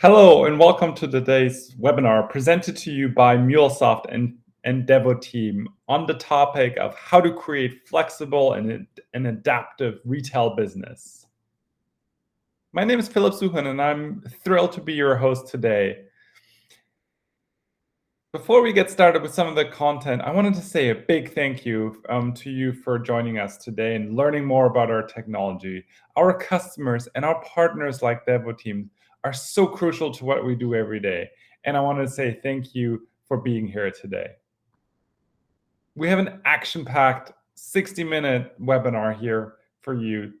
Hello and welcome to today's webinar presented to you by MuleSoft and Devoteam on the topic of how to create flexible and adaptive retail business. My name is Philip Suchan and I'm thrilled to be your host today. Before we get started with some of the content, I wanted to say a big thank you to you for joining us today and learning more about our technology. Our customers and our partners like Devoteam are so crucial to what we do every day. And I want to say thank you for being here today. We have an action-packed 60-minute webinar here for you.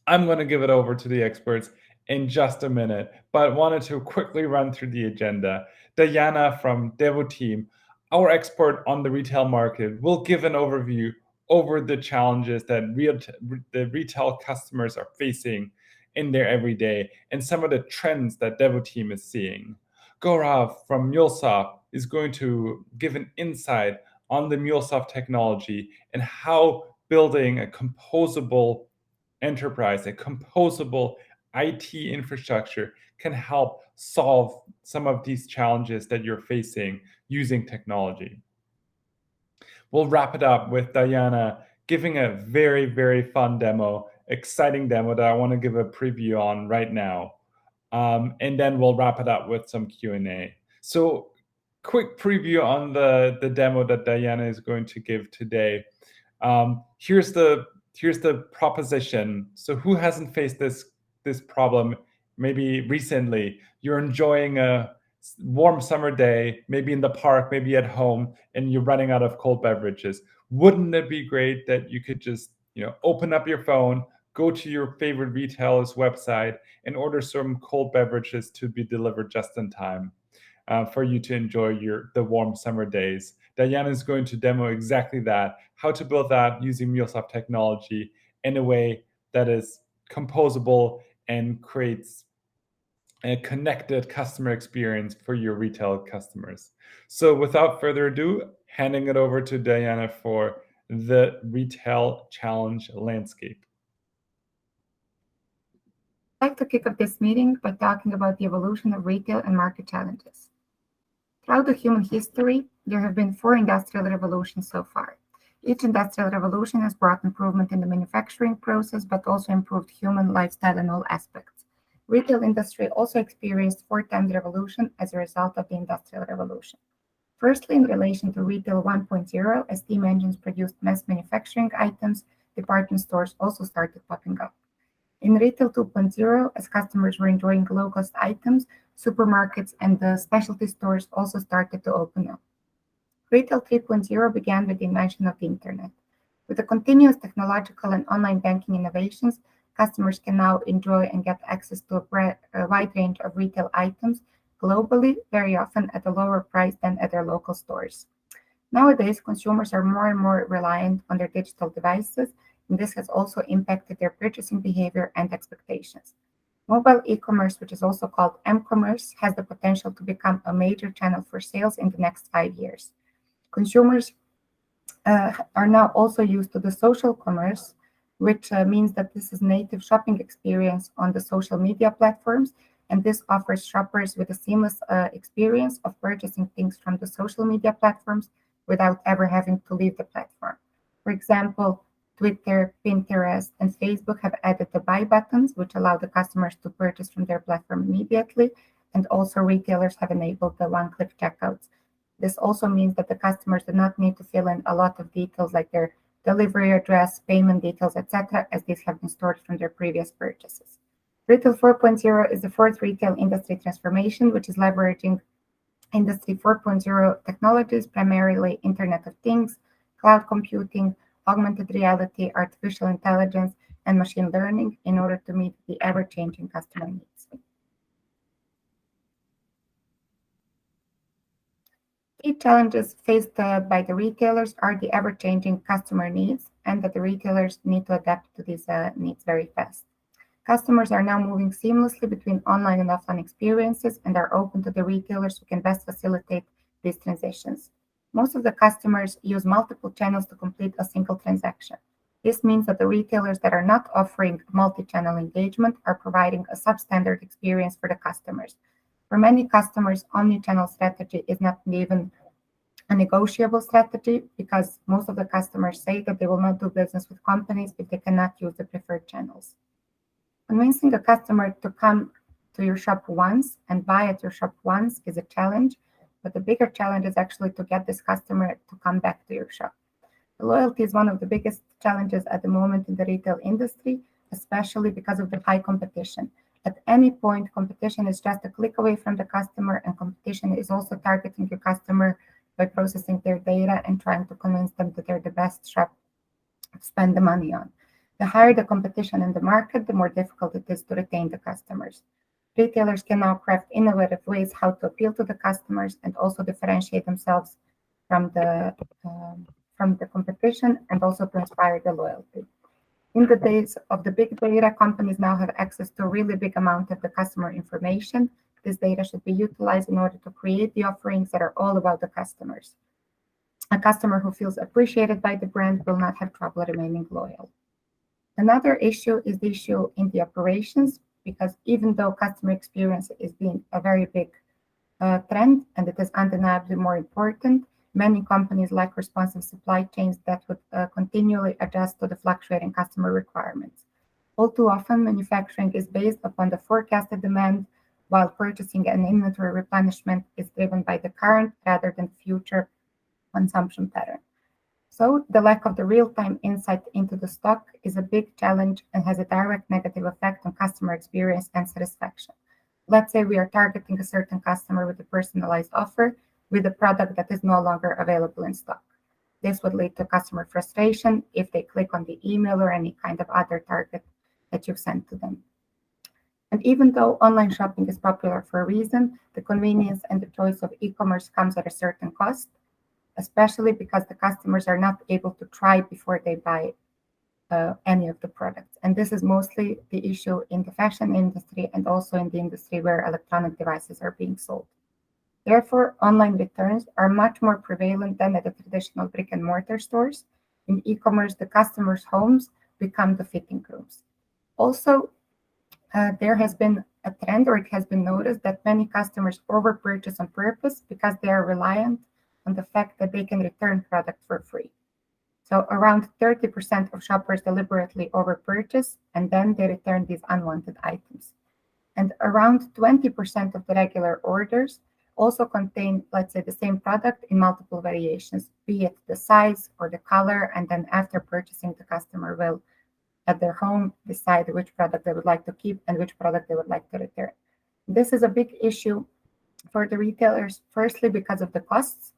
I'm going to give it over to the experts in just a minute, but wanted to quickly run through the agenda. Diana from Devoteam, our expert on the retail market, will give an overview over the challenges that the retail customers are facing in their everyday and some of the trends that Devoteam is seeing. Gaurav from MuleSoft is going to give an insight on the MuleSoft technology and how building a composable enterprise, a composable IT infrastructure can help solve some of these challenges that you're facing using technology. We'll wrap it up with Diana giving a very, very fun demo, exciting demo that I want to give a preview on right now. And then we'll wrap it up with some Q&A. So quick preview on the demo that Diana is going to give today. Here's the proposition. So who hasn't faced this problem maybe recently? You're enjoying a warm summer day, maybe in the park, maybe at home, and you're running out of cold beverages. Wouldn't it be great that you could just open up your phone, go to your favorite retailer's website, and order some cold beverages to be delivered just in time for you to enjoy the warm summer days? Diana is going to demo exactly that, how to build that using MuleSoft technology in a way that is composable and creates a connected customer experience for your retail customers. So without further ado, handing it over to Diana for the retail challenge landscape. I'd like to kick off this meeting by talking about the evolution of retail and market challenges. Throughout the human history, there have been 4 industrial revolutions so far. Each industrial revolution has brought improvement in the manufacturing process, but also improved human lifestyle in all aspects. Retail industry also experienced 4 times revolution as a result of the Industrial Revolution. Firstly, in relation to Retail 1.0, as steam engines produced mass manufacturing items, department stores also started popping up. In Retail 2.0, as customers were enjoying low-cost items, supermarkets and the specialty stores also started to open up. Retail 3.0 began with the invention of the Internet. With the continuous technological and online banking innovations, customers can now enjoy and get access to a wide range of retail items globally, very often at a lower price than at their local stores. Nowadays, consumers are more and more reliant on their digital devices, and this has also impacted their purchasing behavior and expectations. Mobile e-commerce, which is also called m-commerce, has the potential to become a major channel for sales in the next 5 years. Consumers are now also used to the social commerce, which means that this is native shopping experience on the social media platforms, and this offers shoppers with a seamless experience of purchasing things from the social media platforms without ever having to leave the platform. For example, Twitter, Pinterest, and Facebook have added the buy buttons, which allow the customers to purchase from their platform immediately, and also retailers have enabled the one-click checkouts. This also means that the customers do not need to fill in a lot of details like their delivery address, payment details, etc., as these have been stored from their previous purchases. Retail 4.0 is the 4th retail industry transformation, which is leveraging Industry 4.0 technologies, primarily Internet of Things, cloud computing, augmented reality, artificial intelligence, and machine learning in order to meet the ever-changing customer needs. Key challenges faced by the retailers are the ever-changing customer needs, and that the retailers need to adapt to these needs very fast. Customers are now moving seamlessly between online and offline experiences and are open to the retailers who can best facilitate these transitions. Most of the customers use multiple channels to complete a single transaction. This means that the retailers that are not offering multi-channel engagement are providing a substandard experience for the customers. For many customers, omni-channel strategy is not even a negotiable strategy because most of the customers say that they will not do business with companies if they cannot use the preferred channels. Convincing a customer to come to your shop once and buy at your shop once is a challenge, but the bigger challenge is actually to get this customer to come back to your shop. Loyalty is one of the biggest challenges at the moment in the retail industry, especially because of the high competition. At any point, competition is just a click away from the customer, and competition is also targeting your customer by processing their data and trying to convince them that they're the best shop to spend the money on. The higher the competition in the market, the more difficult it is to retain the customers. Retailers can now craft innovative ways how to appeal to the customers and also differentiate themselves from the competition and also to inspire the loyalty. In the days of the big data, companies now have access to a really big amount of the customer information. This data should be utilized in order to create the offerings that are all about the customers. A customer who feels appreciated by the brand will not have trouble remaining loyal. Another issue is the issue in the operations, because even though customer experience is being a very big trend and it is undeniably more important, many companies lack responsive supply chains that would continually adjust to the fluctuating customer requirements. All too often, manufacturing is based upon the forecasted demand, while purchasing and inventory replenishment is driven by the current rather than future consumption pattern. So the lack of the real-time insight into the stock is a big challenge and has a direct negative effect on customer experience and satisfaction. Let's say we are targeting a certain customer with a personalized offer with a product that is no longer available in stock. This would lead to customer frustration if they click on the email or any kind of other target that you've sent to them. And even though online shopping is popular for a reason, the convenience and the choice of e-commerce comes at a certain cost, especially because the customers are not able to try before they buy any of the products. And this is mostly the issue in the fashion industry and also in the industry where electronic devices are being sold. Therefore, online returns are much more prevalent than at the traditional brick and mortar stores. In e-commerce, the customers' homes become the fitting rooms. Also, there has been a trend, or it has been noticed, that many customers overpurchase on purpose because they are reliant on the fact that they can return products for free. So around 30% of shoppers deliberately overpurchase and then they return these unwanted items. And around 20% of the regular orders also contain, let's say, the same product in multiple variations, be it the size or the color, and then after purchasing, the customer will, at their home, decide which product they would like to keep and which product they would like to return. This is a big issue for the retailers, firstly, because of the costs.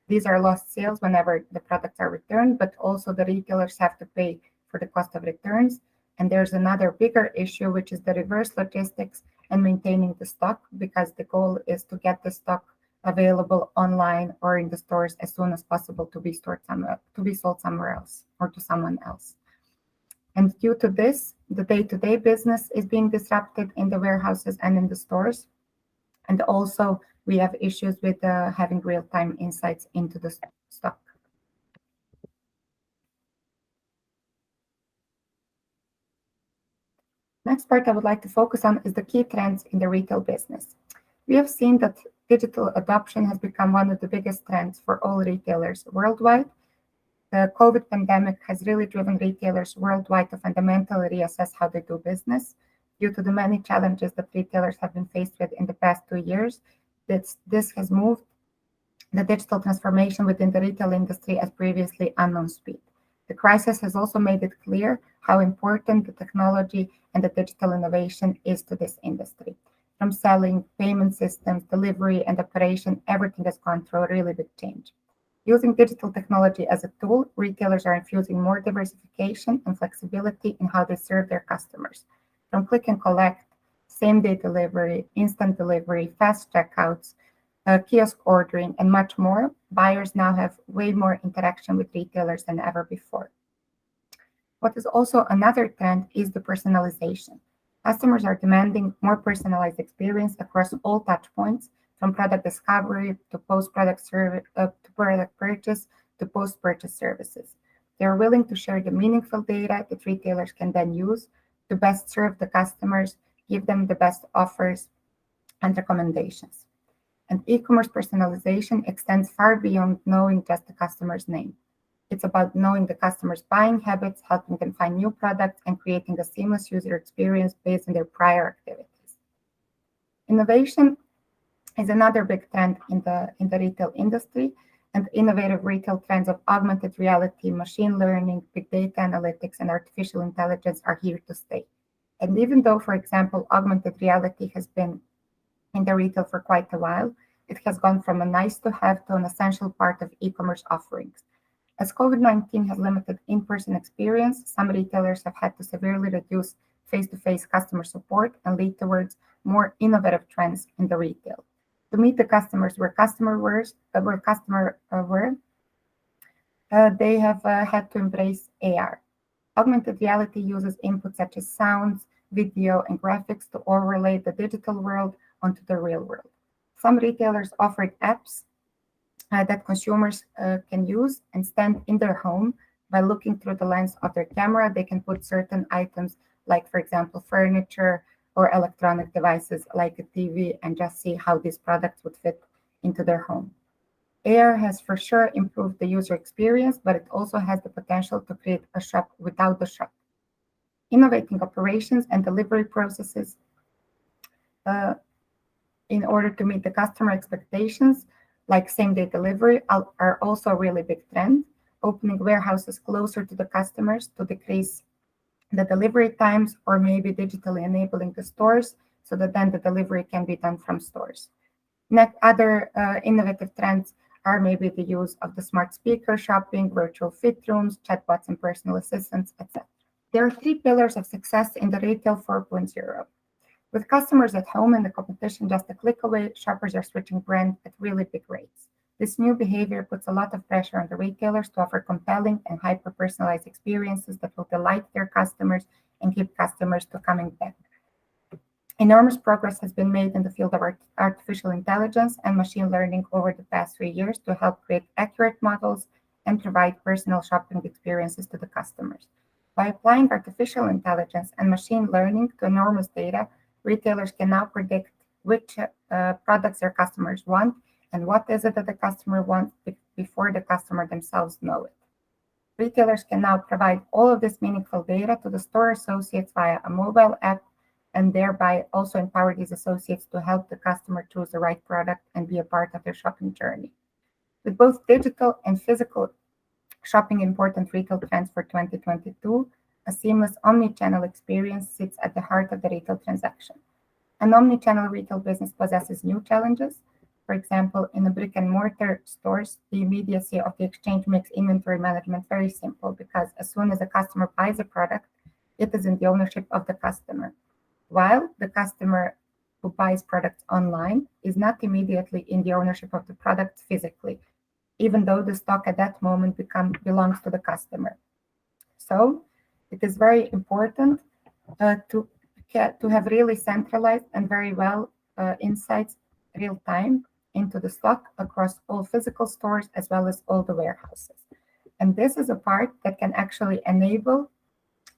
These are lost sales whenever the products are returned, but also the retailers have to pay for the cost of returns. And there's another bigger issue, which is the reverse logistics and maintaining the stock, because the goal is to get the stock available online or in the stores as soon as possible to be sold somewhere else or to someone else. And due to this, the day-to-day business is being disrupted in the warehouses and in the stores. And also, we have issues with having real-time insights into the stock. Next part I would like to focus on is the key trends in the retail business. We have seen that digital adoption has become one of the biggest trends for all retailers worldwide. The COVID pandemic has really driven retailers worldwide to fundamentally reassess how they do business. Due to the many challenges that retailers have been faced with in the past 2 years, this has moved the digital transformation within the retail industry at previously unknown speed. The crisis has also made it clear how important the technology and the digital innovation is to this industry. From selling, payment systems, delivery, and operation, everything has gone through a really big change. Using digital technology as a tool, retailers are infusing more diversification and flexibility in how they serve their customers. From click and collect, same-day delivery, instant delivery, fast checkouts, kiosk ordering, and much more, buyers now have way more interaction with retailers than ever before. What is also another trend is the personalization. Customers are demanding more personalized experience across all touch points, from product discovery to post-product service, to product purchase to post-purchase services. They're willing to share the meaningful data that retailers can then use to best serve the customers, give them the best offers and recommendations. And e-commerce personalization extends far beyond knowing just the customer's name. It's about knowing the customer's buying habits, helping them find new products, and creating a seamless user experience based on their prior activities. Innovation is another big trend in the retail industry, and innovative retail trends of augmented reality, machine learning, big data analytics, and artificial intelligence are here to stay. And even though, for example, augmented reality has been in the retail for quite a while, it has gone from a nice to have to an essential part of e-commerce offerings. As COVID-19 has limited in-person experience, some retailers have had to severely reduce face-to-face customer support and lead towards more innovative trends in the retail. To meet the customers where they have had to embrace AR. Augmented reality uses inputs such as sounds, video, and graphics to overlay the digital world onto the real world. Some retailers offered apps that consumers can use and stand in their home by looking through the lens of their camera. They can put certain items, like, for example, furniture or electronic devices like a TV, and just see how these products would fit into their home. AR has for sure improved the user experience, but it also has the potential to create a shop without the shop. Innovating operations and delivery processes in order to meet the customer expectations, like same-day delivery, are also a really big trend. Opening warehouses closer to the customers to decrease the delivery times, or maybe digitally enabling the stores so that then the delivery can be done from stores. Other innovative trends are maybe the use of the smart speaker shopping, virtual fit rooms, chatbots and personal assistants, etc. There are three pillars of success in the Retail 4.0. With customers at home and the competition just a click away, shoppers are switching brands at really big rates. This new behavior puts a lot of pressure on the retailers to offer compelling and hyper-personalized experiences that will delight their customers and keep customers to coming back. Enormous progress has been made in the field of artificial intelligence and machine learning over the past 3 years to help create accurate models and provide personal shopping experiences to the customers. By applying artificial intelligence and machine learning to enormous data, retailers can now predict which products their customers want and what is it that the customer wants before the customer themselves know it. Retailers can now provide all of this meaningful data to the store associates via a mobile app, and thereby also empower these associates to help the customer choose the right product and be a part of their shopping journey. With both digital and physical shopping important retail trends for 2022, a seamless omni-channel experience sits at the heart of the retail transaction. An omni-channel retail business possesses new challenges. For example, in the brick-and-mortar stores, the immediacy of the exchange makes inventory management very simple, because as soon as a customer buys a product, it is in the ownership of the customer. While the customer who buys products online is not immediately in the ownership of the product physically, even though the stock at that moment belongs to the customer. So it is very important to have really centralized and very well insights real time into the stock across all physical stores as well as all the warehouses. And this is a part that can actually enable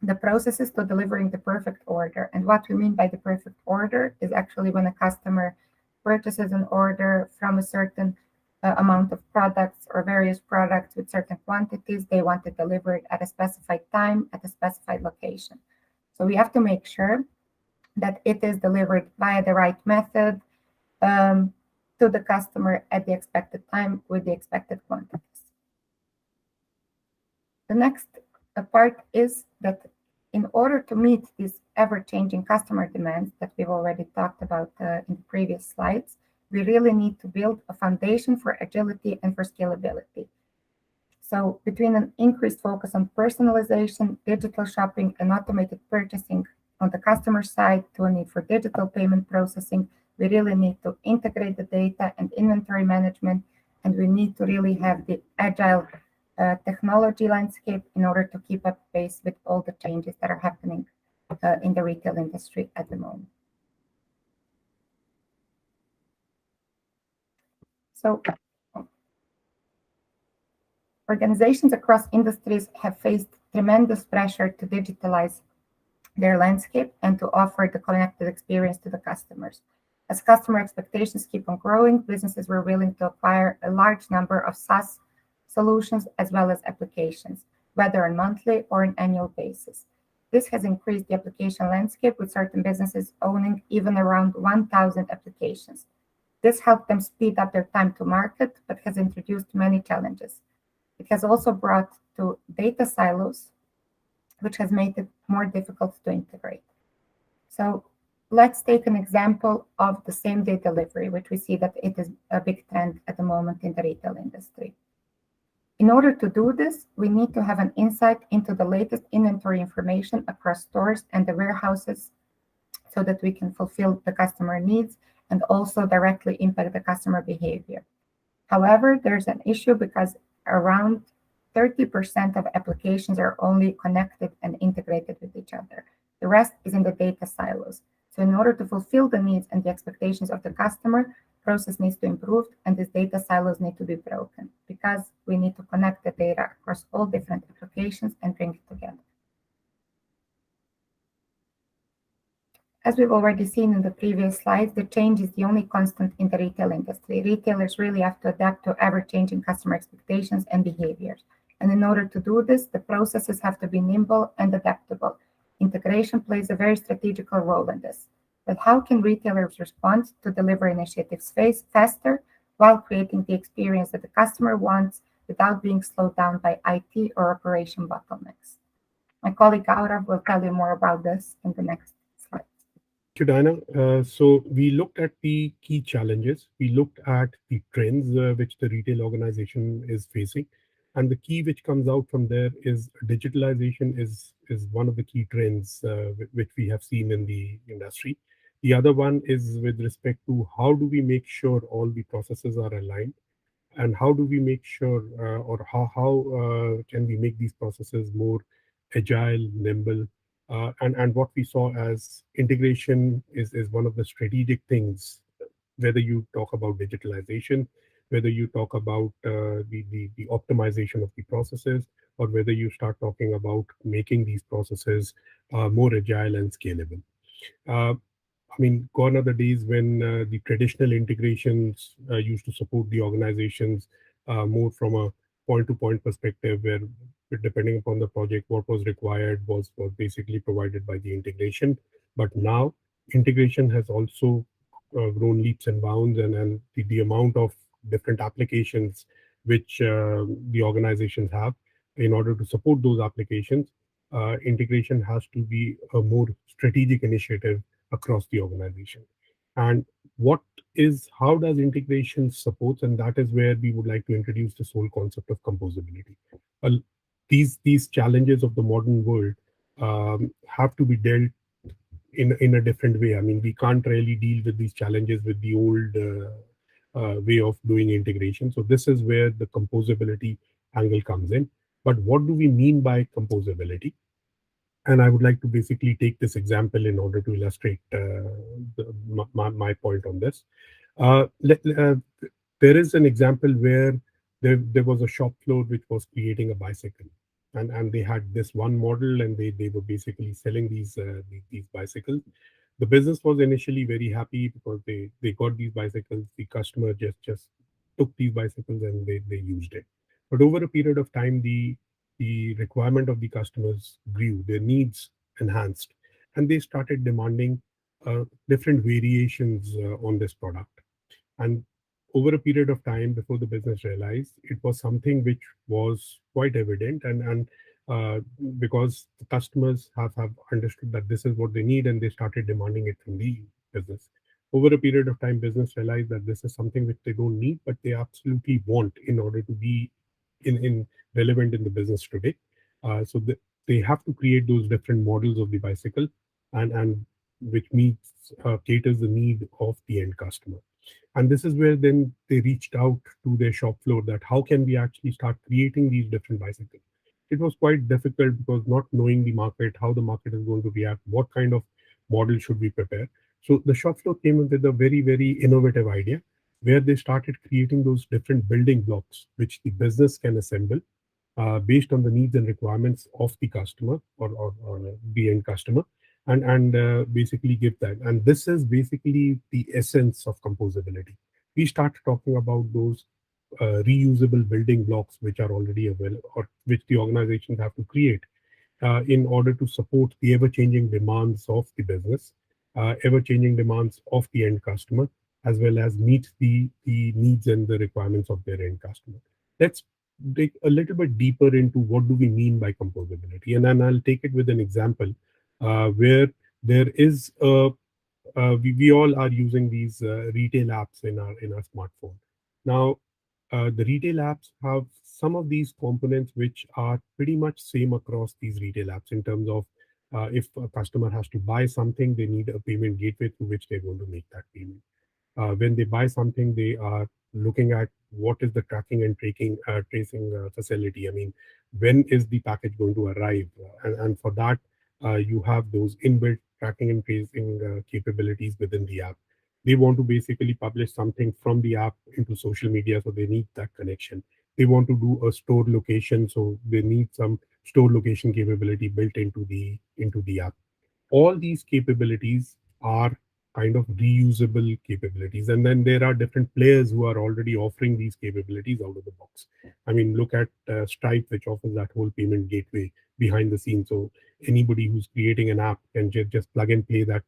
the processes to delivering the perfect order. And what we mean by the perfect order is actually when a customer purchases an order from a certain amount of products or various products with certain quantities, they want it delivered at a specified time at a specified location. So we have to make sure that it is delivered via the right method to the customer at the expected time with the expected quantities. The next part is that in order to meet these ever-changing customer demands that we've already talked about in the previous slides, we really need to build a foundation for agility and for scalability. So between an increased focus on personalization, digital shopping, and automated purchasing on the customer side to a need for digital payment processing, we really need to integrate the data and inventory management, and we need to really have the agile technology landscape in order to keep up pace with all the changes that are happening in the retail industry at the moment. So Organizations across industries have faced tremendous pressure to digitalize their landscape and to offer the connected experience to the customers. As customer expectations keep on growing, businesses were willing to acquire a large number of SaaS solutions as well as applications, whether on monthly or an annual basis. This has increased the application landscape, with certain businesses owning even around 1,000 applications. This helped them speed up their time to market, but has introduced many challenges. It has also brought to data silos, which has made it more difficult to integrate. So let's take an example of the same-day delivery, which we see that it is a big trend at the moment in the retail industry. In order to do this, we need to have an insight into the latest inventory information across stores and the warehouses so that we can fulfill the customer needs and also directly impact the customer behavior. However, there's an issue because around 30% of applications are only connected and integrated with each other. The rest is in the data silos. So in order to fulfill the needs and the expectations of the customer, process needs to improve and these data silos need to be broken because we need to connect the data across all different applications and bring it together. As we've already seen in the previous slides, the change is the only constant in the retail industry. Retailers really have to adapt to ever-changing customer expectations and behaviors. And in order to do this, the processes have to be nimble and adaptable. Integration plays a very strategical role in this. But how can retailers respond to deliver initiatives faster while creating the experience that the customer wants without being slowed down by IT or operation bottlenecks? My colleague Aura will tell you more about this in the next slide. Thank you, Diana. So we looked at the key challenges. We looked at the trends which the retail organization is facing. And the key which comes out from there is digitalization is one of the key trends which we have seen in the industry. The other one is with respect to how do we make sure all the processes are aligned, and how do we make sure or how can we make these processes more agile, nimble, and what we saw as integration is one of the strategic things, whether you talk about digitalization, whether you talk about the optimization of the processes, or whether you start talking about making these processes more agile and scalable. I mean, gone are the days when the traditional integrations used to support the organizations more from a point-to-point perspective, where depending upon the project, what was required was basically provided by the integration. But now, integration has also grown leaps and bounds, and the amount of different applications which the organizations have in order to support those applications, integration has to be a more strategic initiative across the organization. And how does integration support? And that is where we would like to introduce this whole concept of composability. These challenges of the modern world have to be dealt in a different way. I mean, we can't really deal with these challenges with the old way of doing integration. So this is where the composability angle comes in. But what do we mean by composability? And I would like to basically take this example in order to illustrate my point on this. There is an example where there was a shop floor which was creating a bicycle. And they had this one model, and they were basically selling these bicycles. The business was initially very happy because they got these bicycles. The customer just took these bicycles and they used it. But over a period of time, the requirement of the customers grew, their needs enhanced, and they started demanding different variations on this product. And over a period of time, before the business realized, it was something which was quite evident, and because the customers have understood that this is what they need, and they started demanding it from the business. Over a period of time, business realized that this is something which they don't need, but they absolutely want in order to be in relevant in the business today. So they have to create those different models of the bicycle, and which meets caters the need of the end customer. And this is where then they reached out to their shop floor that how can we actually start creating these different bicycles. It was quite difficult because not knowing the market, how the market is going to react, what kind of model should we prepare. So the shop floor came up with a very, very innovative idea where they started creating those different building blocks which the business can assemble based on the needs and requirements of the customer, or the end customer, and basically give that. And this is basically the essence of composability. We start talking about those reusable building blocks which are already available, or which the organizations have to create in order to support the ever-changing demands of the business, ever-changing demands of the end customer, as well as meet the needs and the requirements of their end customer. Let's dig a little bit deeper into what do we mean by composability, and then I'll take it with an example where there is we all are using these retail apps in our smartphone. Now, the retail apps have some of these components which are pretty much same across these retail apps in terms of if a customer has to buy something, they need a payment gateway through which they're going to make that payment. When they buy something, they are looking at what is the tracking and tracing facility. I mean, when is the package going to arrive? And for that, you have those inbuilt tracking and tracing capabilities within the app. They want to basically publish something from the app into social media, so they need that connection. They want to do a store location, so they need some store location capability built into the app. All these capabilities are kind of reusable capabilities, and then there are different players who are already offering these capabilities out of the box. I mean, look at Stripe, which offers that whole payment gateway behind the scenes, so anybody who's creating an app can just plug and play that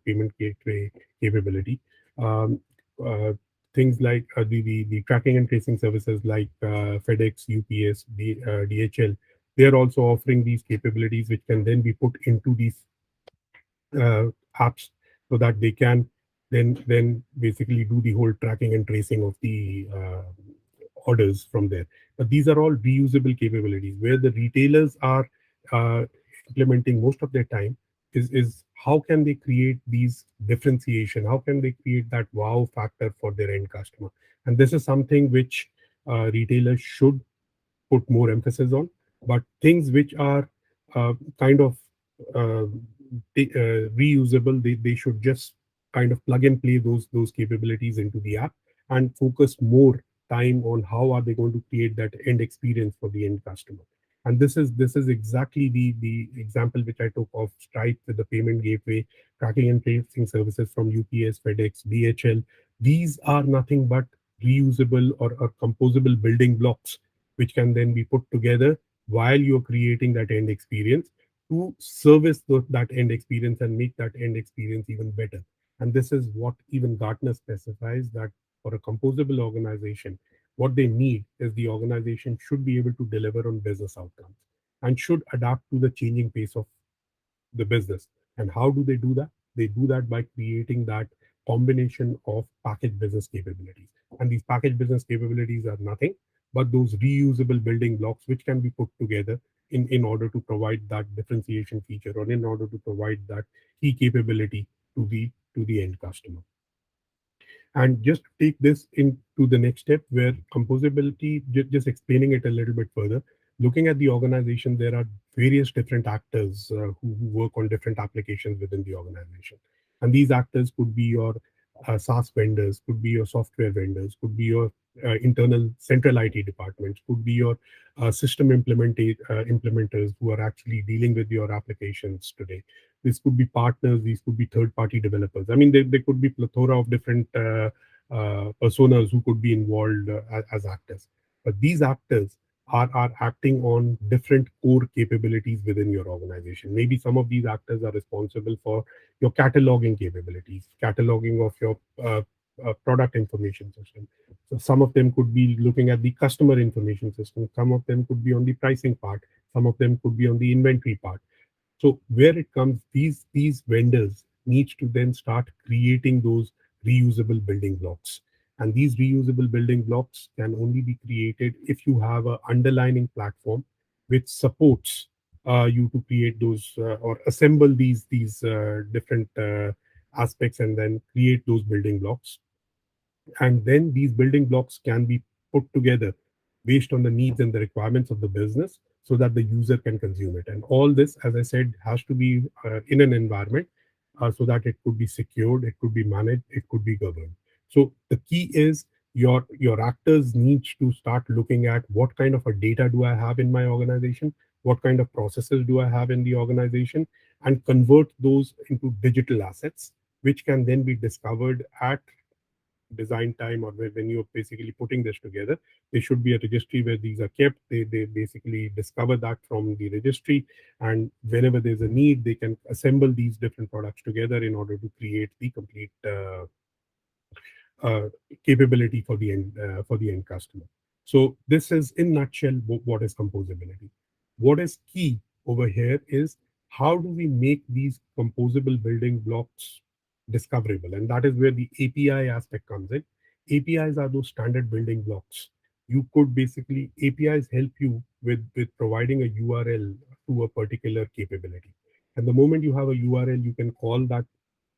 payment gateway capability. um, uh, Things like the tracking and tracing services like FedEx, UPS, DHL, they are also offering these capabilities which can then be put into these uh, apps, so that they can then basically do the whole tracking and tracing of the orders from there. But these are all reusable capabilities. Where the retailers are uh, implementing most of their time is how can they create these differentiation? How can they create that wow factor for their end customer? And this is something which retailers should put more emphasis on. But things which are kind of uh, reusable, they should just kind of plug and play those capabilities into the app and focus more time on how are they going to create that end experience for the end customer. And this is exactly the example which I took of Stripe with the payment gateway, tracking and tracing services from UPS, FedEx, DHL. These are nothing but reusable or composable building blocks which can then be put together while you're creating that end experience to service that end experience and make that end experience even better. And this is what even Gartner specifies, that for a composable organization, what they need is the organization should be able to deliver on business outcomes and should adapt to the changing pace of the business. And how do they do that? They do that by creating that combination of package business capabilities. And these package business capabilities are nothing but those reusable building blocks which can be put together in order to provide that differentiation feature, or in order to provide that key capability to the end customer. And just to take this into the next step, where composability, just explaining it a little bit further, looking at the organization, there are various different actors who work on different applications within the organization. And these actors could be your SaaS vendors, could be your software vendors, could be your internal central IT departments, could be your system implementers who are actually dealing with your applications today. This could be partners, these could be third-party developers. I mean, there could be plethora of different personas who could be involved as actors. But these actors are acting on different core capabilities within your organization. Maybe some of these actors are responsible for your cataloging capabilities, cataloging of your product information system. So some of them could be looking at the customer information system. Some of them could be on the pricing part. Some of them could be on the inventory part. So where it comes, these vendors need to then start creating those reusable building blocks. And these reusable building blocks can only be created if you have an underlying platform which supports you to create those or assemble these different aspects and then create those building blocks. And then these building blocks can be put together based on the needs and the requirements of the business, so that the user can consume it. And all this, as I said, has to be in an environment so that it could be secured, it could be managed, it could be governed. So the key is Your actors need to start looking at what kind of a data do I have in my organization, what kind of processes do I have in the organization, and convert those into digital assets, which can then be discovered at design time, or when you're basically putting this together. There should be a registry where these are kept. They basically discover that from the registry, and whenever there's a need, they can assemble these different products together in order to create the complete uh, capability for the end customer. So this is in nutshell what is composability. What is key over here is how do we make these composable building blocks discoverable, and that is where the API aspect comes in. APIs are those standard building blocks. You could basically APIs help you with providing a URL to a particular capability, and the moment you have a URL, you can call that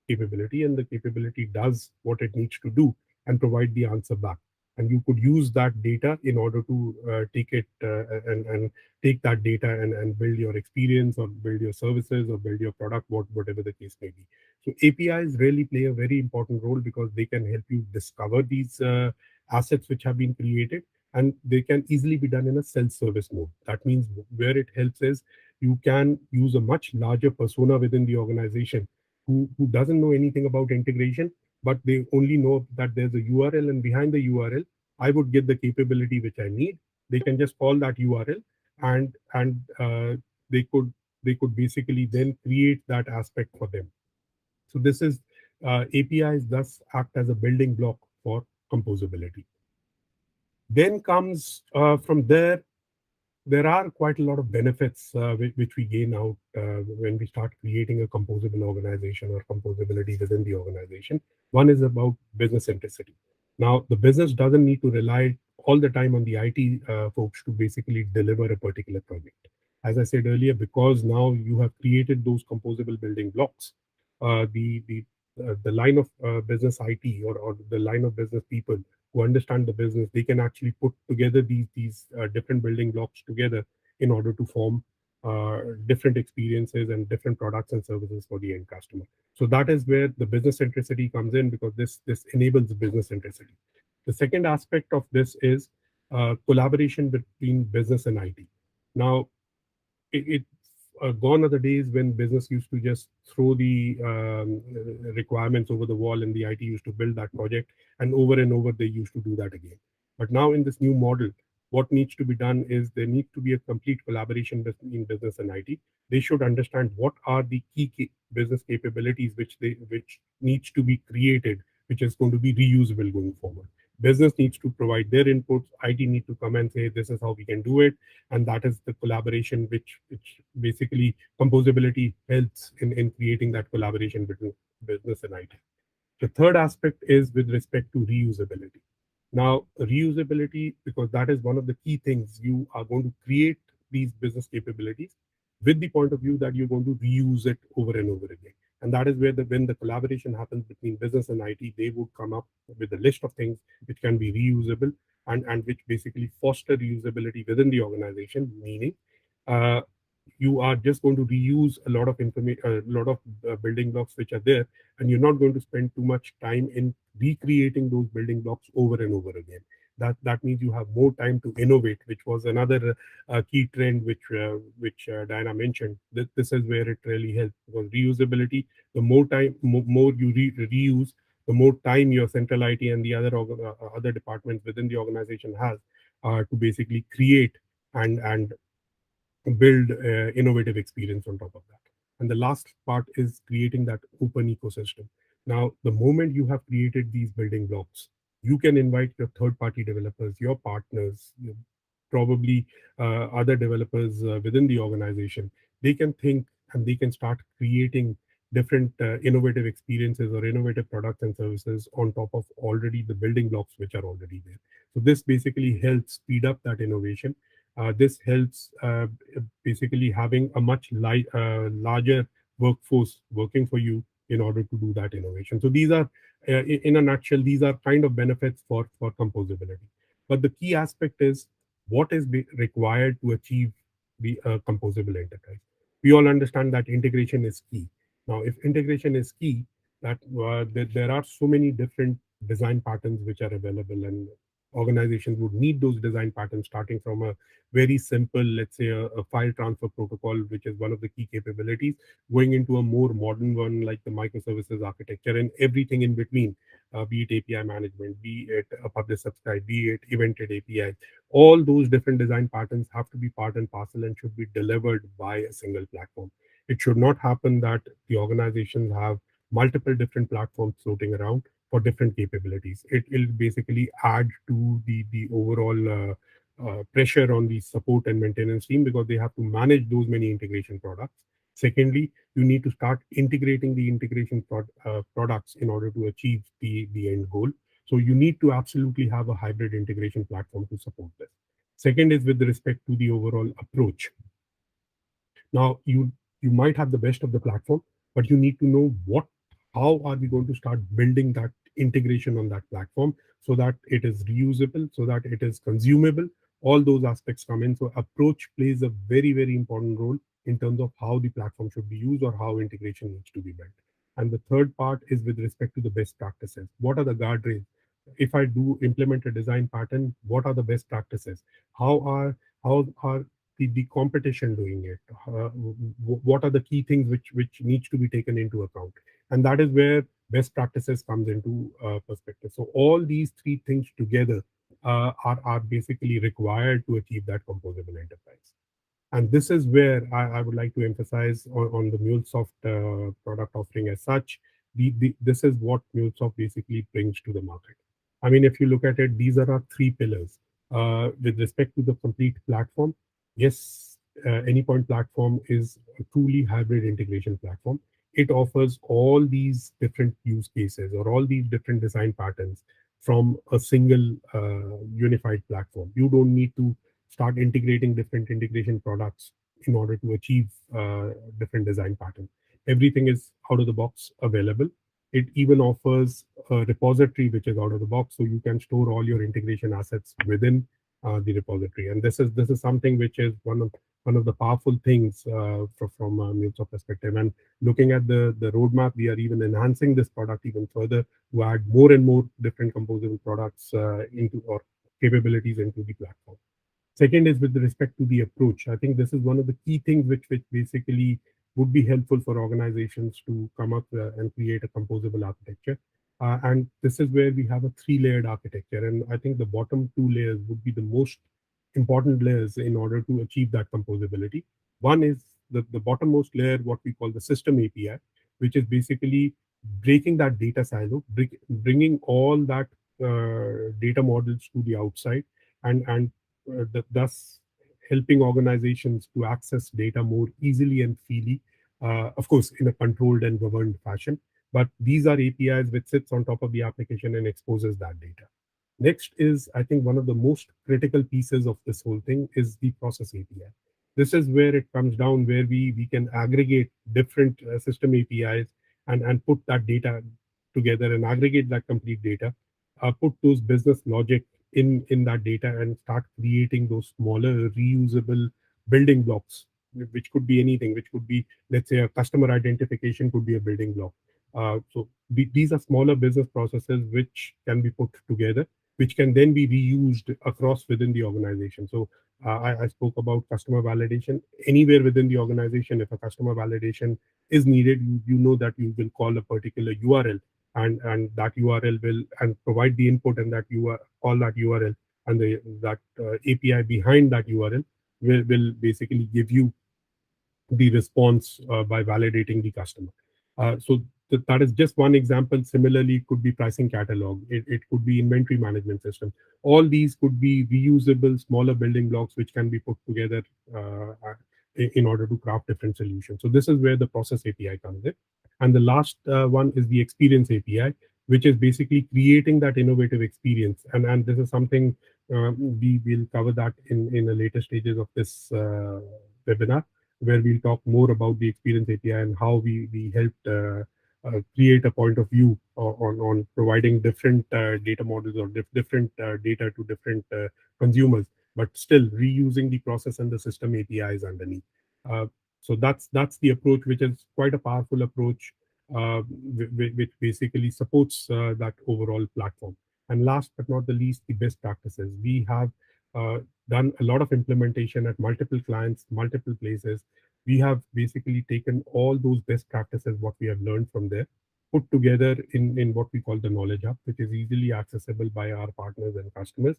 capability, and the capability does what it needs to do and provide the answer back. And you could use that data in order to take it and take that data and build your experience, or build your services, or build your product, whatever the case may be. So APIs really play a very important role because they can help you discover these assets which have been created, and they can easily be done in a self-service mode. That means where it helps is you can use a much larger persona within the organization who doesn't know anything about integration, but they only know that there's a URL, and behind the URL, I would get the capability which I need. They can just call that URL, and they could basically then create that aspect for them. So this is APIs thus act as a building block for composability. Then comes from there are quite a lot of benefits which we gain out when we start creating a composable organization or composability within the organization. One is about business centricity. Now, the business doesn't need to rely all the time on the IT folks to basically deliver a particular project. As I said earlier, because now you have created those composable building blocks, the line of business IT, or the line of business people who understand the business, they can actually put together these different building blocks together in order to form different experiences and different products and services for the end customer. So that is where the business centricity comes in, because this enables business centricity. The second aspect of this is collaboration between business and IT. Now, it gone are the days when business used to just throw the requirements over the wall, and the IT used to build that project, and over they used to do that again. But now in this new model, what needs to be done is there needs to be a complete collaboration between business and IT. They should understand what are the key business capabilities which needs to be created, which is going to be reusable going forward. Business needs to provide their inputs. IT need to come and say this is how we can do it, and that is the collaboration which basically composability helps in creating that collaboration between business and IT. The third aspect is with respect to reusability. Now, reusability, because that is one of the key things, you are going to create these business capabilities with the point of view that you're going to reuse it over and over again. And that is where when the collaboration happens between business and IT, they would come up with a list of things which can be reusable, and which basically foster reusability within the organization, meaning uh, you are just going to reuse a lot of information, a lot of building blocks which are there, and you're not going to spend too much time in recreating those building blocks over and over again. That means you have more time to innovate, which was another key trend which Diana mentioned. This is where it really helps, because reusability, the more time, more you reuse, the more time your central IT and the other departments within the organization has to basically create and build innovative experience on top of that. And the last part is creating that open ecosystem. Now, the moment you have created these building blocks, you can invite your third-party developers, your partners, probably other developers within the organization. They can think, and they can start creating different innovative experiences or innovative products and services on top of already the building blocks which are already there. So this basically helps speed up that innovation. This helps basically having a much larger workforce working for you in order to do that innovation. So these are, in a nutshell, these are kind of benefits for composability. But the key aspect is what is required to achieve the composable enterprise. We all understand that integration is key. Now, if integration is key, that there are so many different design patterns which are available, and organizations would need those design patterns starting from a very simple, let's say, a file transfer protocol, which is one of the key capabilities, going into a more modern one like the microservices architecture and everything in between, be it API management, be it a publish subscribe, be it evented API. All those different design patterns have to be part and parcel and should be delivered by a single platform. It should not happen that the organizations have multiple different platforms floating around for different capabilities. It will basically add to the overall pressure on the support and maintenance team because they have to manage those many integration products. Secondly, you need to start integrating the products in order to achieve the end goal. So you need to absolutely have a hybrid integration platform to support this. Second is with respect to the overall approach. Now, you might have the best of the platform, but you need to know how are we going to start building that integration on that platform so that it is reusable, so that it is consumable. All those aspects come in. So approach plays a very, very important role in terms of how the platform should be used or how integration needs to be built. And the third part is with respect to the best practices. What are the guardrails? If I do implement a design pattern, what are the best practices? How are the competition doing it? What are the key things which needs to be taken into account? And that is where best practices comes into perspective. So all these three things together are basically required to achieve that composable enterprise. And this is where I would like to emphasize on the MuleSoft product offering as such. This is what MuleSoft basically brings to the market. I mean, if you look at it, these are our three pillars. With respect to the complete platform, yes, Anypoint platform is a truly hybrid integration platform. It offers all these different use cases or all these different design patterns from a single unified platform. You don't need to start integrating different integration products in order to achieve different design patterns. Everything is out of the box available. It even offers a repository which is out of the box, so you can store all your integration assets within the repository. And this is something which is one of the powerful things from a MuleSoft perspective. And looking at the roadmap, we are even enhancing this product even further to add more and more different composable products into or capabilities into the platform. Second is with respect to the approach. I think this is one of the key things which basically would be helpful for organizations to come up and create a composable architecture. And this is where we have a three-layered architecture. And I think the bottom two layers would be the most important layers in order to achieve that composability. One is the bottommost layer, what we call the system API, which is basically breaking that data silo, bringing all that data models to the outside, and thus helping organizations to access data more easily and freely, of course, in a controlled and governed fashion. But these are APIs which sits on top of the application and exposes that data. Next is, I think, one of the most critical pieces of this whole thing is the process API. This is where it comes down, where we can aggregate different system APIs and put that data together and aggregate that complete data, put those business logic in that data and start creating those smaller reusable building blocks, which could be anything, which could be, let's say, a customer identification could be a building block. These are smaller business processes which can be put together, which can then be reused across within the organization. So I spoke about customer validation. Anywhere within the organization, if a customer validation is needed, you know that you will call a particular URL, and that URL will and provide the input, and that you call that URL, and that API behind that URL will basically give you the response by validating the customer. That is just one example. Similarly, it could be pricing catalog. It could be inventory management system. All these could be reusable smaller building blocks which can be put together in order to craft different solutions. So this is where the process API comes in. And the last one is the experience API, which is basically creating that innovative experience. And this is something we will cover that in the later stages of this webinar, where we'll talk more about the experience API and how we helped create a point of view on providing different data models or different data to different consumers, but still reusing the process and the system APIs underneath. So that's the approach, which is quite a powerful approach. which basically supports that overall platform. And last but not the least, the best practices. We have done a lot of implementation at multiple clients, multiple places. We have basically taken all those best practices, what we have learned from there, put together in what we call the knowledge hub, which is easily accessible by our partners and customers,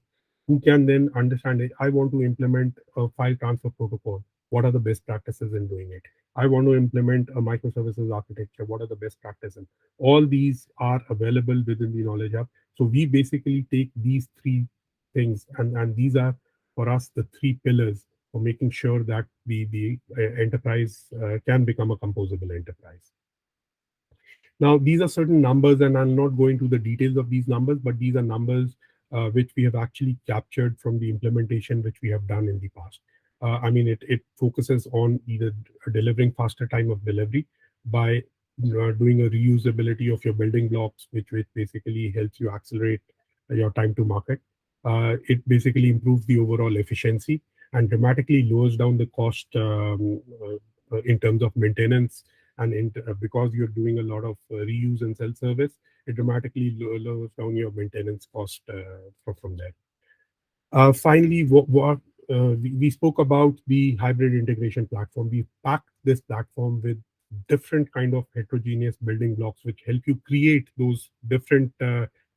who can then understand it. I want to implement a file transfer protocol. What are the best practices in doing it? I want to implement a microservices architecture. What are the best practices? All these are available within the knowledge hub. So we basically take these three things, and these are for us the three pillars for making sure that the enterprise can become a composable enterprise. Now, these are certain numbers, and I'll not go into the details of these numbers, but these are numbers which we have actually captured from the implementation which we have done in the past. I mean, it focuses on either delivering faster time of delivery by doing a reusability of your building blocks, which basically helps you accelerate your time to market. It basically improves the overall efficiency and dramatically lowers down the cost in terms of maintenance, and because you're doing a lot of reuse and self-service, it dramatically lowers down your maintenance cost from there. Finally, we spoke about the hybrid integration platform. We packed this platform with different kind of heterogeneous building blocks, which help you create those different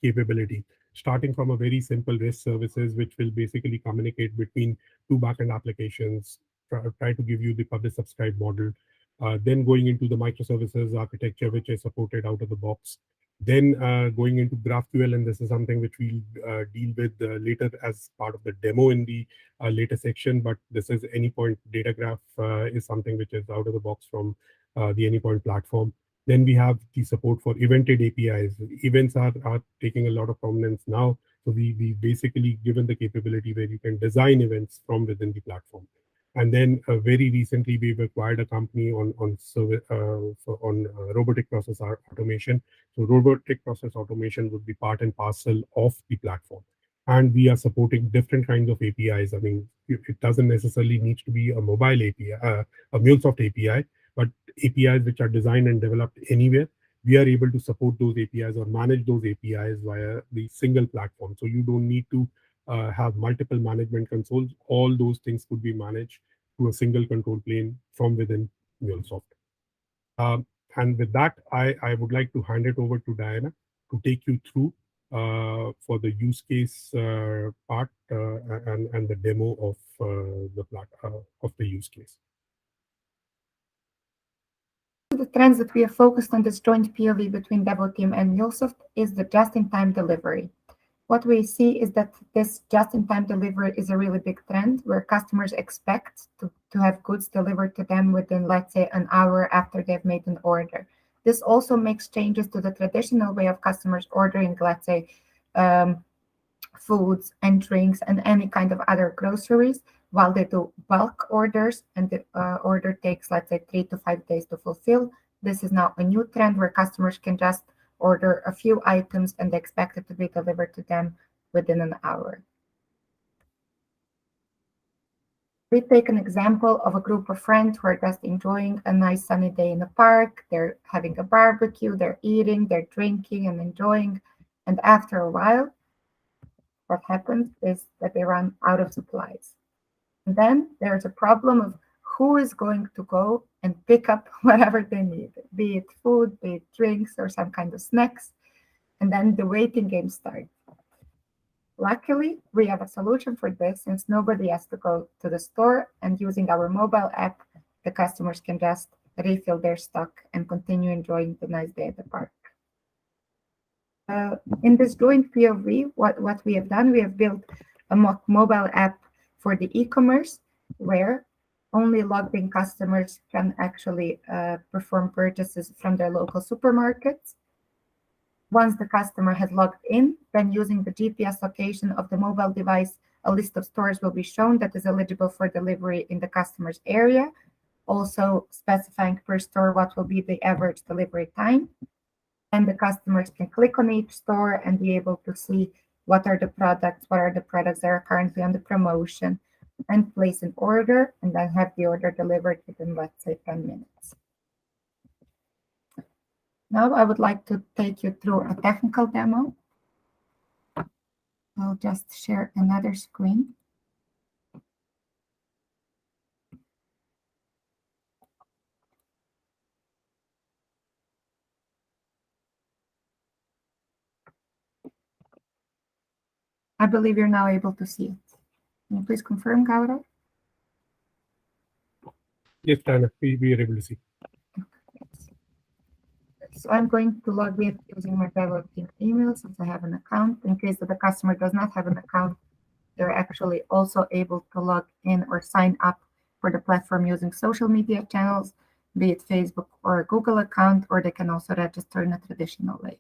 capability, starting from a very simple REST services, which will basically communicate between two backend applications, try to give you the publish subscribe model, then going into the microservices architecture, which is supported out of the box, then going into GraphQL, and this is something which we'll deal with later as part of the demo in the later section. But this is Anypoint Data Graph is something which is out of the box from the Anypoint platform. Then we have the support for evented APIs. Events are taking a lot of prominence now. So we basically given the capability where you can design events from within the platform. And then very recently, we've acquired a company on robotic process automation. So robotic process automation would be part and parcel of the platform. And we are supporting different kinds of APIs. I mean, it doesn't necessarily need to be a mobile API, a MuleSoft API, but APIs which are designed and developed anywhere. We are able to support those APIs or manage those APIs via the single platform. So you don't need to have multiple management consoles. All those things could be managed to a single control plane from within MuleSoft. And with that, I would like to hand it over to Diana to take you through for the use case part and the demo of the use case. The trends that we have focused on this joint POV between Devoteam and MuleSoft is the just-in-time delivery. What we see is that this just-in-time delivery is a really big trend where customers expect to have goods delivered to them within, let's say, an hour after they've made an order. This also makes changes to the traditional way of customers ordering, let's say, foods and drinks and any kind of other groceries, while they do bulk orders and the order takes, let's say, 3 to 5 days to fulfill. This is now a new trend where customers can just order a few items and they expect it to be delivered to them within an hour. We take an example of a group of friends who are just enjoying a nice sunny day in the park. They're having a barbecue, they're eating, they're drinking and enjoying. And after a while, what happens is that they run out of supplies. And then there's a problem of who is going to go and pick up whatever they need, be it food, be it drinks, or some kind of snacks. And then the waiting game starts. Luckily, we have a solution for this since nobody has to go to the store, and using our mobile app, the customers can just refill their stock and continue enjoying the nice day at the park. In this joint POV, what we have done, we have built a mobile app for the e-commerce where only logged in customers can actually perform purchases from their local supermarkets. Once the customer has logged in, then using the GPS location of the mobile device, a list of stores will be shown that is eligible for delivery in the customer's area, also specifying per store what will be the average delivery time. And the customers can click on each store and be able to see what are the products that are currently on the promotion, and place an order, and then have the order delivered within, let's say, 10 minutes. Now I would like to take you through a technical demo. I'll just share another screen. I believe you're now able to see it. Can you please confirm, Gaurav? Yes, Tana, we are able to see. So I'm going to log in using my Devoteam email since I have an account. In case that the customer does not have an account, they're actually also able to log in or sign up for the platform using social media channels, be it Facebook or a Google account, or they can also register in a traditional way.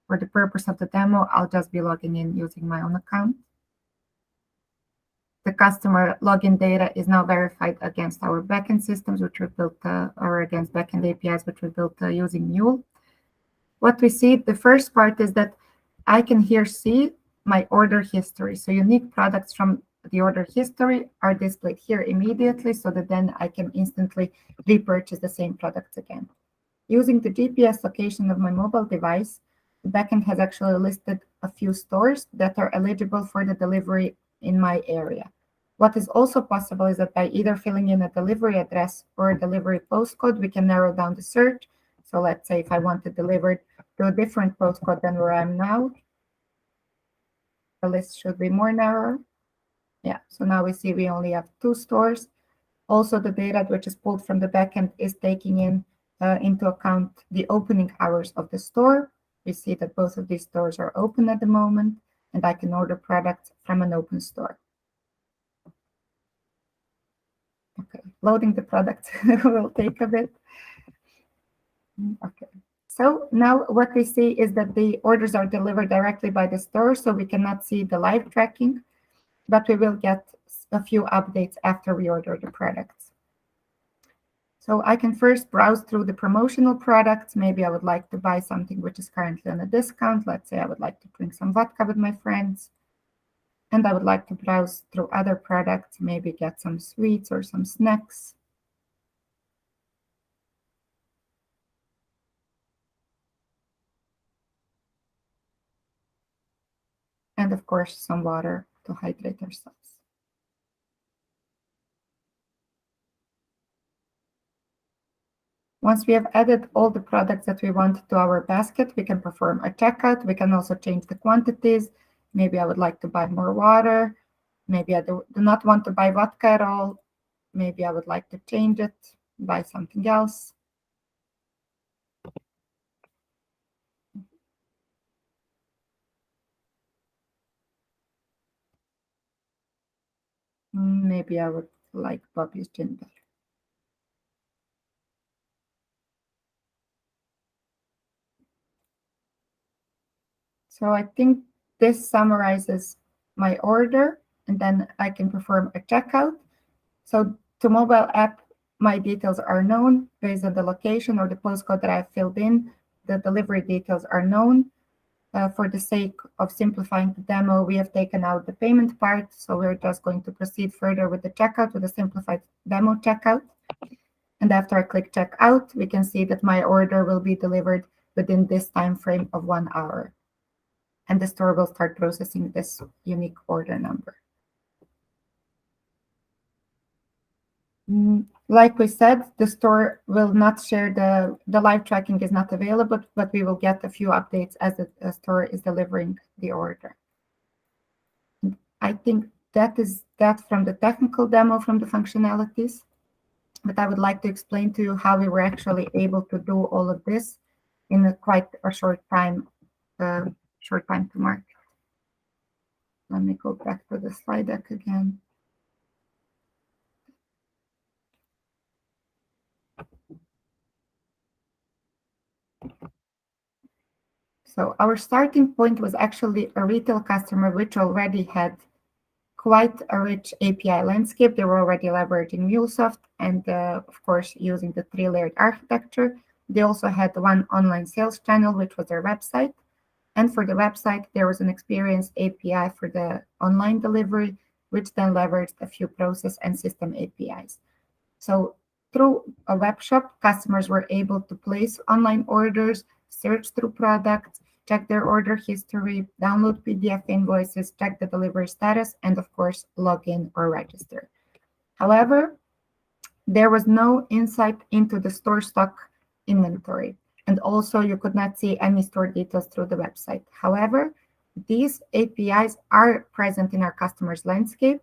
For the purpose of the demo, I'll just be logging in using my own account. The customer login data is now verified against our backend systems, which were built, or against backend APIs, which were built using Mule. What we see, the first part is that I can here see my order history. So unique products from the order history are displayed here immediately so that then I can instantly repurchase the same products again. Using the GPS location of my mobile device, the backend has actually listed a few stores that are eligible for the delivery in my area. What is also possible is that by either filling in a delivery address or a delivery postcode, we can narrow down the search. So let's say if I want it delivered to a different postcode than where I'm now, the list should be more narrow. Yeah, so now we see we only have 2 stores. Also, the data which is pulled from the backend is taking into account the opening hours of the store. We see that both of these stores are open at the moment, and I can order products from an open store. Okay, loading the product will take a bit. Okay, so now what we see is that the orders are delivered directly by the store, so we cannot see the live tracking, but we will get a few updates after we order the products. So I can first browse through the promotional products. Maybe I would like to buy something which is currently on a discount. Let's say I would like to drink some vodka with my friends. And I would like to browse through other products, maybe get some sweets or some snacks. And of course, some water to hydrate ourselves. Once we have added all the products that we want to our basket, we can perform a checkout. We can also change the quantities. Maybe I would like to buy more water. Maybe I do not want to buy vodka at all. Maybe I would like to change it, buy something else. Maybe I would like Bobby's gin better. So I think this summarizes my order, and then I can perform a checkout. So to mobile app, my details are known based on the location or the postcode that I filled in. The delivery details are known. For the sake of simplifying the demo, we have taken out the payment part. So we're just going to proceed further with the checkout, with a simplified demo checkout. And after I click checkout, we can see that my order will be delivered within this time frame of 1 hour. And the store will start processing this unique order number. Like we said, the store will not share the live tracking is not available, but we will get a few updates as the store is delivering the order. I think that is that from the technical demo from the functionalities, but I would like to explain to you how we were actually able to do all of this in quite a short time to market. Let me go back to the slide deck again. So our starting point was actually a retail customer which already had quite a rich API landscape. They were already leveraging MuleSoft and, of course, using the 3-layered architecture. They also had one online sales channel, which was their website. And for the website, there was an experience API for the online delivery, which then leveraged a few process and system APIs. So through a web shop, customers were able to place online orders, search through products, check their order history, download PDF invoices, check the delivery status, and of course, log in or register. However, there was no insight into the store stock inventory, and also you could not see any store details through the website. However, these APIs are present in our customers' landscape,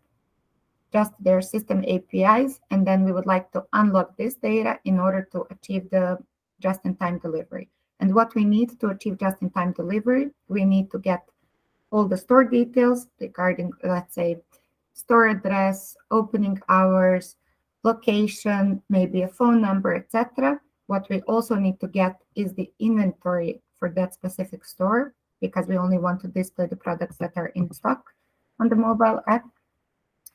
just their system APIs, and then we would like to unlock this data in order to achieve the just-in-time delivery. And what we need to achieve just-in-time delivery, we need to get all the store details regarding, let's say, store address, opening hours, location, maybe a phone number, etc. What we also need to get is the inventory for that specific store, because we only want to display the products that are in stock on the mobile app.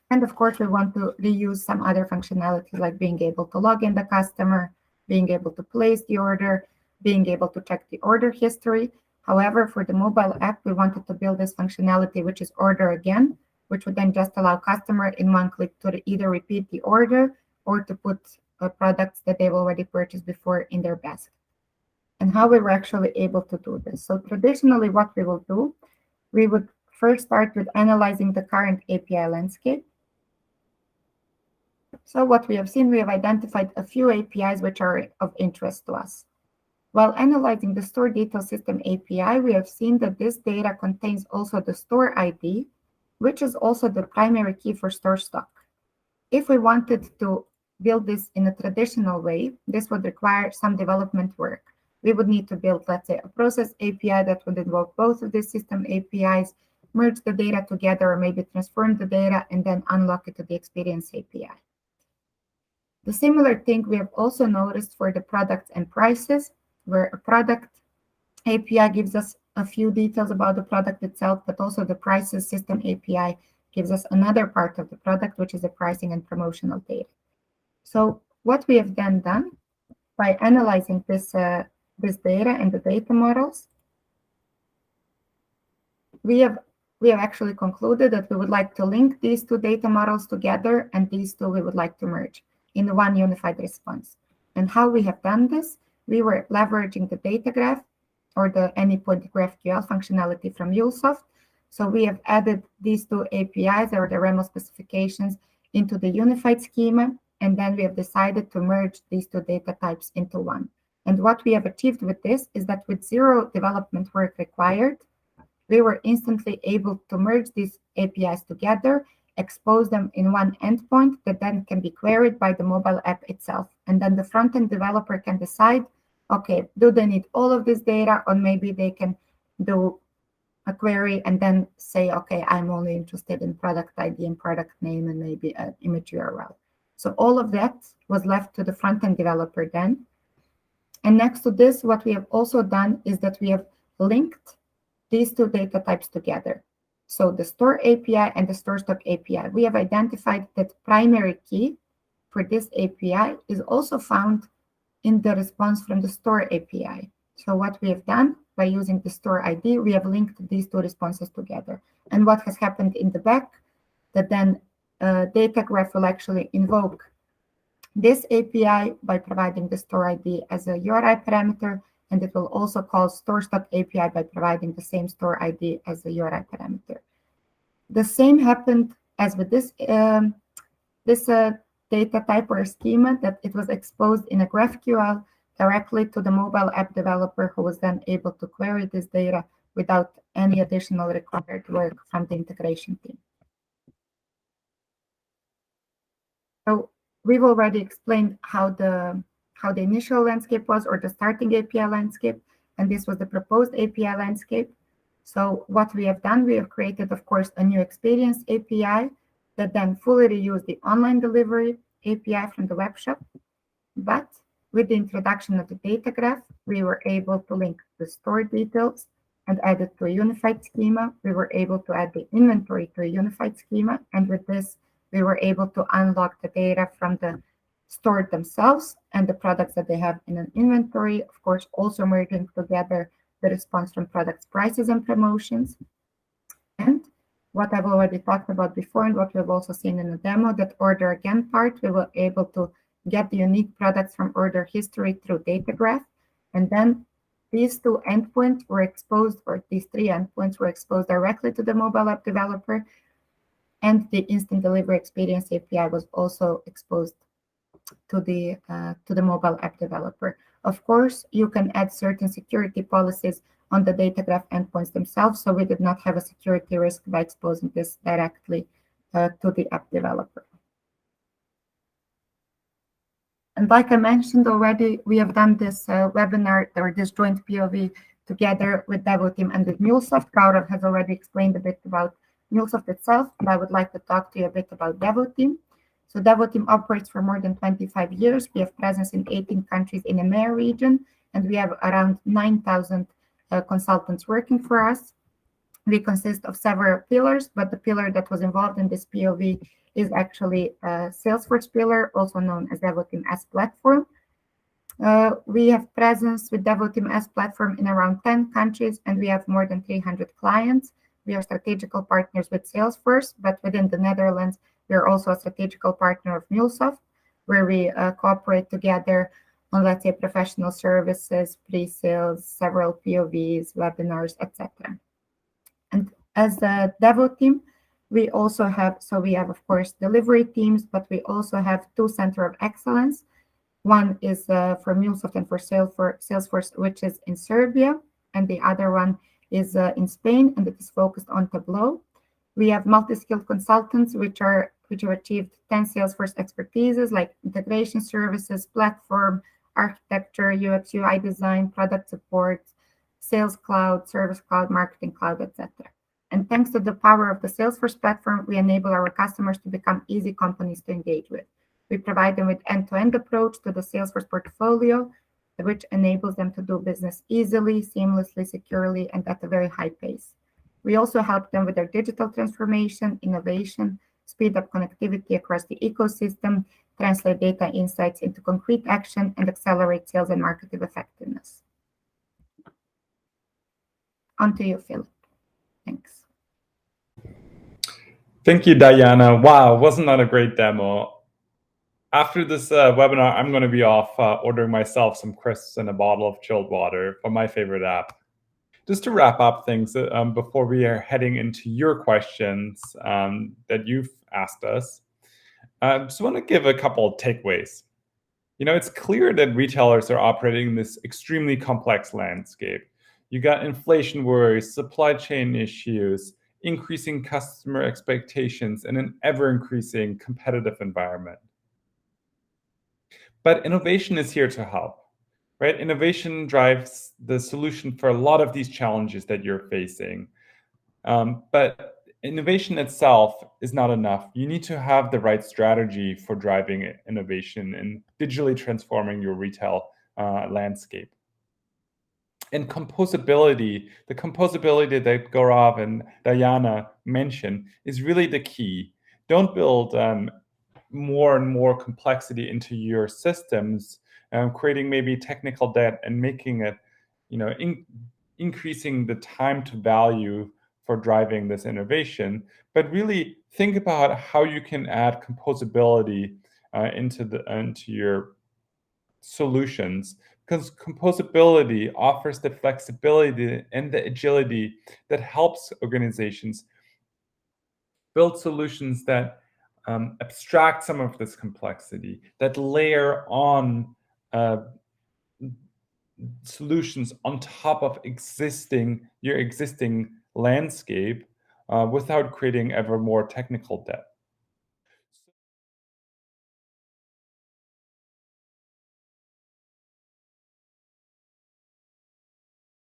And of course, we want to reuse some other functionalities like being able to log in the customer, being able to place the order, being able to check the order history. However, for the mobile app, we wanted to build this functionality, which is order again, which would then just allow customer in one click to either repeat the order or to put products that they've already purchased before in their basket. And how we were actually able to do this. So traditionally, what we will do, we would first start with analyzing the current API landscape. So what we have seen, we have identified a few APIs which are of interest to us. While analyzing the store detail system API, we have seen that this data contains also the store ID, which is also the primary key for store stock. If we wanted to build this in a traditional way, this would require some development work. We would need to build, let's say, a process API that would invoke both of these system APIs, merge the data together, or maybe transform the data and then unlock it to the experience API. The similar thing we have also noticed for the products and prices, where a product API gives us a few details about the product itself, but also the prices system API gives us another part of the product, which is the pricing and promotional data. So what we have then done by analyzing this data and the data models, we have actually concluded that we would like to link these two data models together, and these two we would like to merge in one unified response. And how we have done this, we were leveraging the data graph or the AnyPoint GraphQL functionality from MuleSoft. So we have added these two APIs or the REMO specifications into the unified schema, and then we have decided to merge these two data types into one. And what we have achieved with this is that with zero development work required, we were instantly able to merge these APIs together, expose them in one endpoint that then can be queried by the mobile app itself. And then the front-end developer can decide, okay, do they need all of this data, or maybe they can do a query and then say, okay, I'm only interested in product ID and product name and maybe an image URL. So all of that was left to the front-end developer then. And next to this, what we have also done is that we have linked these two data types together. So the store API and the store stock API, we have identified that primary key for this API is also found in the response from the store API. So what we have done by using the store ID, we have linked these two responses together. And what has happened in the back, that then data graph will actually invoke this API by providing the store ID as a URI parameter, and it will also call store stock API by providing the same store ID as a URI parameter. The same happened as with this data type or schema, that it was exposed in a GraphQL directly to the mobile app developer, who was then able to query this data without any additional required work from the integration team. So we've already explained how the initial landscape was, or the starting API landscape, and this was the proposed API landscape. So what we have done, we have created, of course, a new experience API that then fully reused the online delivery API from the web shop. But with the introduction of the data graph, we were able to link the store details and add it to a unified schema. We were able to add the inventory to a unified schema. And with this, we were able to unlock the data from the store themselves and the products that they have in an inventory, of course, also merging together the response from products, prices, and promotions. And what I've already talked about before, and what we've also seen in the demo, that order again part, we were able to get the unique products from order history through data graph, and then These two endpoints were exposed, or these three endpoints were exposed directly to the mobile app developer, and the instant delivery experience API was also exposed to the mobile app developer. Of course, you can add certain security policies on the data graph endpoints themselves, so we did not have a security risk by exposing this directly to the app developer. And like I mentioned already, we have done this webinar or this joint POV together with Devoteam and with MuleSoft. Gaurav has already explained a bit about MuleSoft itself, but I would like to talk to you a bit about Devoteam. So Devoteam operates for more than 25 years. We have presence in 18 countries in the EMEA region, and we have around 9,000 consultants working for us. We consist of several pillars, but the pillar that was involved in this POV is actually a Salesforce pillar, also known as Devoteam S Platform. We have presence with Devoteam S Platform in around 10 countries, and we have more than 300 clients. We are strategical partners with Salesforce, but within the Netherlands, we are also a strategical partner of MuleSoft, where we cooperate together on, let's say, professional services, pre-sales, several POVs, webinars, etc. And as a Devoteam, we also have, so we have, of course, delivery teams, but we also have two centers of excellence. One is for MuleSoft and for Salesforce, which is in Serbia, and the other one is in Spain, and it is focused on Tableau. We have multi-skilled consultants, which have achieved 10 Salesforce expertises like integration services, platform, architecture, UX, UI design, product support, Sales Cloud, Service Cloud, Marketing Cloud, etc. And thanks to the power of the Salesforce platform, we enable our customers to become easy companies to engage with. We provide them with end-to-end approach to the Salesforce portfolio, which enables them to do business easily, seamlessly, securely, and at a very high pace. We also help them with their digital transformation, innovation, speed up connectivity across the ecosystem, translate data insights into concrete action, and accelerate sales and marketing effectiveness. On to you, Philip. Thanks. Thank you, Diana. Wow, wasn't that a great demo? After this webinar, I'm going to be off ordering myself some crisps and a bottle of chilled water from my favorite app. Just to wrap up things before we are heading into your questions that you've asked us, I just want to give a couple of takeaways. You know, it's clear that retailers are operating in this extremely complex landscape. You got inflation worries, supply chain issues, increasing customer expectations, and an ever-increasing competitive environment. But innovation is here to help, right? Innovation drives the solution for a lot of these challenges that you're facing. But innovation itself is not enough. You need to have the right strategy for driving innovation and digitally transforming your retail landscape. And composability, the composability that Gaurav and Diana mentioned is really the key. Don't build more and more complexity into your systems, creating maybe technical debt and making it, you know, increasing the time to value for driving this innovation. But really think about how you can add composability into your solutions, because composability offers the flexibility and the agility that helps organizations build solutions that abstract some of this complexity, that layer on solutions on top of your existing landscape without creating ever more technical debt.